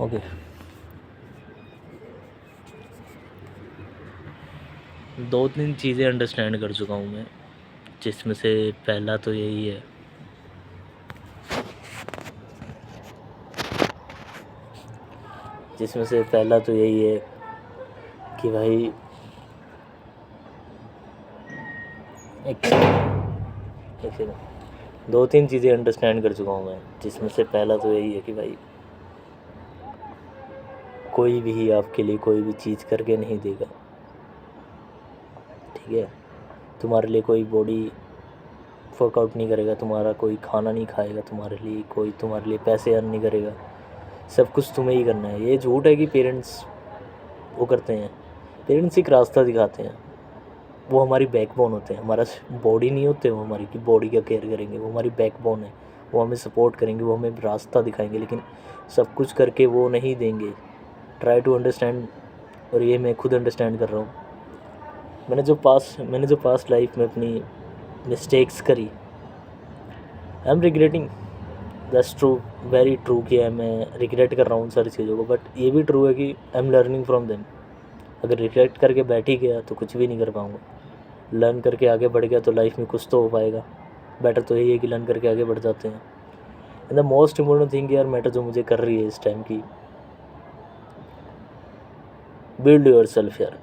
Okay, 2-3 चीज़ें understand कर चुका हूँ मैं, जिसमें से पहला तो यही है कि भाई एक सेकंड 2-3 चीज़ें अंडरस्टैंड कर चुका हूँ मैं, जिसमें से पहला तो यही है कि भाई कोई भी आपके लिए कोई भी चीज़ करके नहीं देगा, ठीक है। तुम्हारे लिए कोई बॉडी वर्कआउट नहीं करेगा, तुम्हारा कोई खाना नहीं खाएगा, तुम्हारे लिए पैसे अर्न नहीं करेगा, सब कुछ तुम्हें ही करना है। ये झूठ है कि पेरेंट्स वो करते हैं। पेरेंट्स एक रास्ता दिखाते हैं, वो हमारी बैकबोन होते हैं, हमारा बॉडी नहीं होते वो हमारी कि बॉडी का केयर करेंगे, वो हमारी बैकबोन है, वो हमें सपोर्ट करेंगे, वो हमें रास्ता दिखाएंगे, लेकिन सब कुछ करके वो नहीं देंगे। Try to understand. और ये मैं खुद अंडरस्टैंड कर रहा हूँ। मैंने जो पास्ट लाइफ में अपनी मिस्टेक्स करी, I am regretting. That's true, very true कि मैं रिग्रेट कर रहा हूँ उन सारी चीज़ों को, बट ये भी ट्रू है कि I am learning from them. अगर रिग्रेट करके बैठ ही गया तो कुछ भी नहीं कर पाऊँगा। लर्न करके आगे बढ़ गया तो लाइफ में कुछ तो हो पाएगा। बेटर तो यही है कि लर्न करके आगे बढ़ जाते हैं। And the most important thing यार मैटर जो मुझे कर रही है इस टाइम की, बिल्ड योर सेल्फ यार,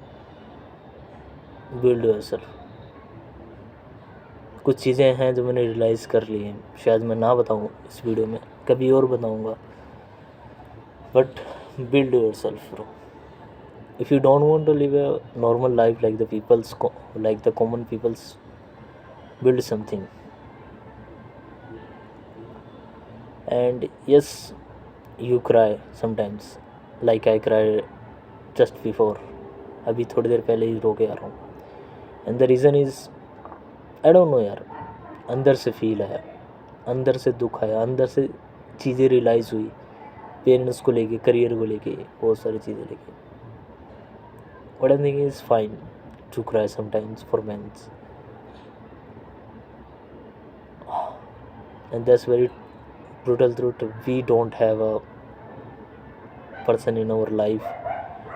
बिल्ड योर सेल्फ। कुछ चीज़ें हैं जो मैंने रियलाइज़ कर ली हैं, शायद मैं ना बताऊँ इस वीडियो में, कभी और बताऊँगा, but build your self bro. If you don't want to live a normal life like the common people's, build something. And yes, you cry sometimes, like I cried just before. अभी थोड़ी देर पहले ही रो के आ रहा हूँ। And the reason is, I don't know यार, अंदर से feel आया, अंदर से दुख आया, अंदर से चीज़ें रियलाइज़ हुई, पेरेंट्स को लेके, करियर को लेके, बहुत सारी चीज़ें लेके। What I think is fine to cry sometimes for men, and that's very brutal truth. We don't have a person in our life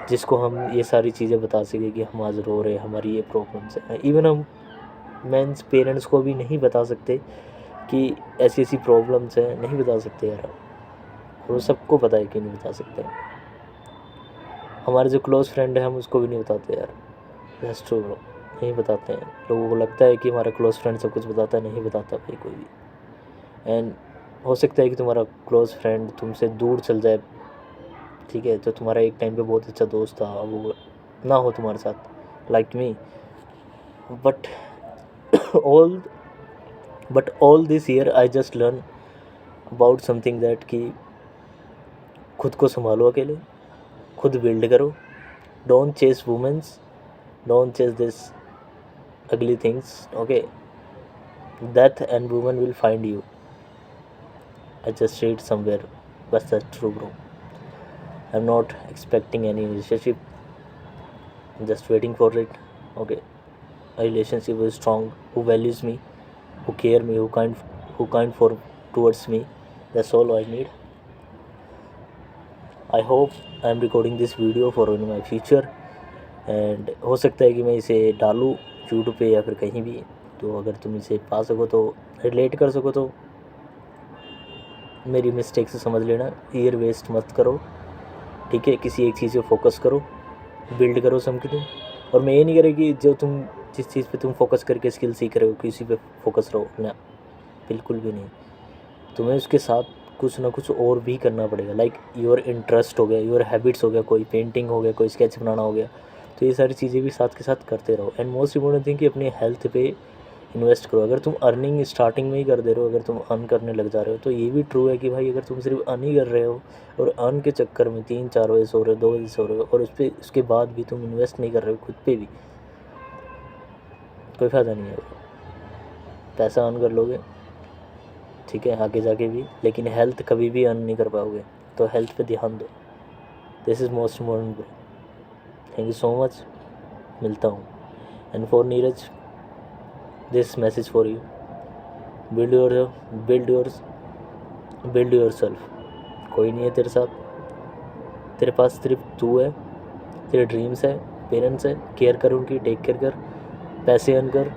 जिसको हम ये सारी चीज़ें बता सके कि हम आज रो रहे, हमारी ये प्रॉब्लम्स हैं। इवन हम मेंस पेरेंट्स को भी नहीं बता सकते कि ऐसी ऐसी प्रॉब्लम्स हैं, नहीं बता सकते यार। वो सबको पता है कि नहीं बता सकते। हमारे जो क्लोज़ फ्रेंड है हम उसको भी नहीं बताते यार। दैट्स ट्रू ब्रो, नहीं बताते हैं। लोगों को लगता है कि हमारा क्लोज़ फ्रेंड सब कुछ बताता है, नहीं बताता भाई कोई भी। एंड हो सकता है कि तुम्हारा क्लोज़ फ्रेंड तुमसे दूर चल जाए, ठीक है, तो तुम्हारा एक टाइम पे बहुत अच्छा दोस्त था, वो ना हो तुम्हारे साथ, like me. But all all this year I just learn about something that कि खुद को संभालो अकेले, खुद बिल्ड करो। Don't chase womens, don't chase this ugly things, okay? Death and woman will find you. I just read somewhere, but that's true bro. I'm not expecting any relationship, I'm just waiting for it, okay? A relationship is strong, who values me, who care me, who kind for towards me. That's all I need. I hope I'm recording this video for in my future, and हो सकता है कि मैं इसे डालूँ YouTube पे या फिर कहीं भी। तो अगर तुम इसे पा सको तो, रिलेट कर सको तो मेरी मिस्टेक से समझ लेना। ईयर वेस्ट मत करो, ठीक है? किसी एक चीज़ पे फोकस करो, बिल्ड करो समथिंग। और मैं ये नहीं कह रही कि जिस चीज़ पे तुम फोकस करके स्किल सीख रहे हो किसी पे फोकस रहो ना, बिल्कुल भी नहीं। तुम्हें उसके साथ कुछ ना कुछ और भी करना पड़ेगा। लाइक योर इंटरेस्ट हो गया, योर हैबिट्स हो गया, कोई पेंटिंग हो गया, कोई स्केच बनाना हो गया, तो ये सारी चीज़ें भी साथ के साथ करते रहो। एंड मोस्ट इम्पोर्टेंट थिंग कि अपनी हेल्थ पे इन्वेस्ट करो। अगर तुम अर्निंग स्टार्टिंग में ही कर दे रहे हो, अगर तुम अर्न करने लग जा रहे हो, तो ये भी ट्रू है कि भाई अगर तुम सिर्फ अर्न ही कर रहे हो और अर्न के चक्कर में 3-4 बजे सो रहे हो, 2 बजे सो रहे हो, और उसके बाद भी तुम इन्वेस्ट नहीं कर रहे हो खुद पे भी, कोई फ़ायदा नहीं है। पैसा अर्न कर लोगे, ठीक है, आगे जाके भी, लेकिन हेल्थ कभी भी अर्न नहीं कर पाओगे। तो हेल्थ पे ध्यान दो। This is most important bro. Thank you so much. मिलता हूँ। And for Neeraj, this message for you, build your self. कोई नहीं है तेरे साथ, तेरे पास सिर्फ तू है, तेरे ड्रीम्स है, पेरेंट्स है, केयर कर उनकी, टेक केयर कर, पैसे अर्न कर,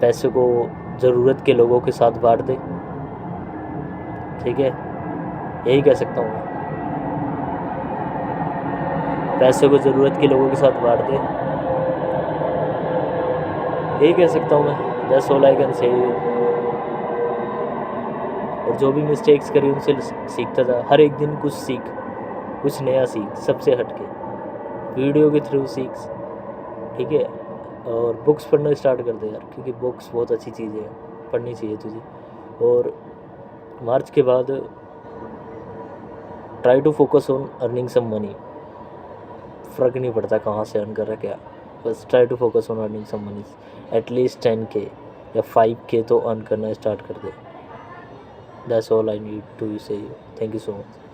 पैसे को ज़रूरत के लोगों के साथ बांट दे। ठीक है, यही कह सकता हूँ मैं। पैसे को ज़रूरत के लोगों के साथ बांट दे, यही कह सकता हूँ मैं। That's all I can say. और जो भी मिस्टेक्स करी उनसे सीखता था, हर एक दिन कुछ सीख, कुछ नया सीख, सबसे हटके, वीडियो के थ्रू सीख। ठीक है, और बुक्स पढ़ना स्टार्ट कर दे यार, क्योंकि बुक्स बहुत अच्छी चीज़ है, पढ़नी चाहिए तुझे। और मार्च के बाद try to focus on earning some money. फ़र्क नहीं पड़ता कहाँ से अर्न कर रहा क्या, बस try to focus on earning some money. At least 10K या 5K तो अर्न करना स्टार्ट कर दे। That's all I need to say you. Thank you so much.